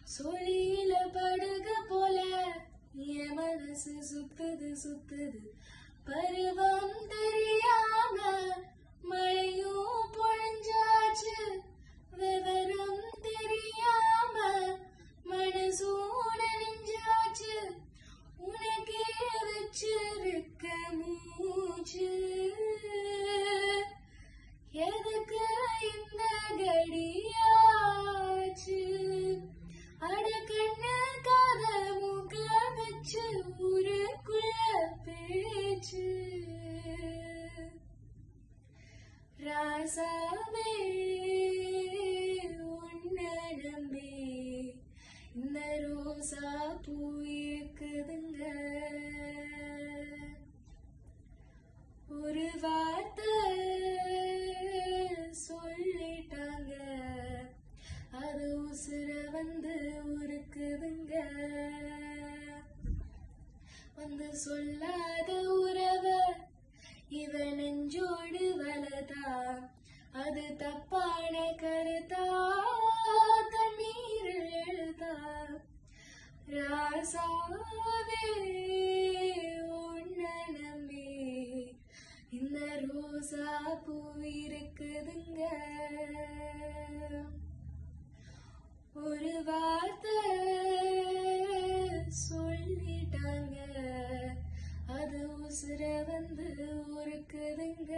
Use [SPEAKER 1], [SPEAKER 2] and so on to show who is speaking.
[SPEAKER 1] சொல்லியில படுக போல என் மனசு சுத்துது சுத்துது பருவம் தெரியாம மழையும் பொழிஞ்சாச்சு விவரம் தெரியாம மனசூட நெஞ்சாச்சு உனக்கே வச்சிருக்க மூச்சு எதுக்கு இந்த கடியாச்சு அடக்கண்ணு காத மூக்க வச்சு ஊருக்குள்ள பேச்சு ராசாவே உன்னை நம்பி இந்த ரோசா பூ இருக்குதுங்க ஒரு வார்த்தை சொல்லிட்டாங்க அது உசுர வந்து உருக்குதுங்க வந்து சொல்லாத உறவ இவ நெஞ்சோடு வலதா அது தப்பான கருத்தா தண்ணீர் எழுதா ராசாவே உன்னை நம்பி இந்த ரோசா பூ இருக்குதுங்க ஒரு வார்த்தை சொல்லிட்டாங்க அது உசுர வந்து உருக்குதுங்க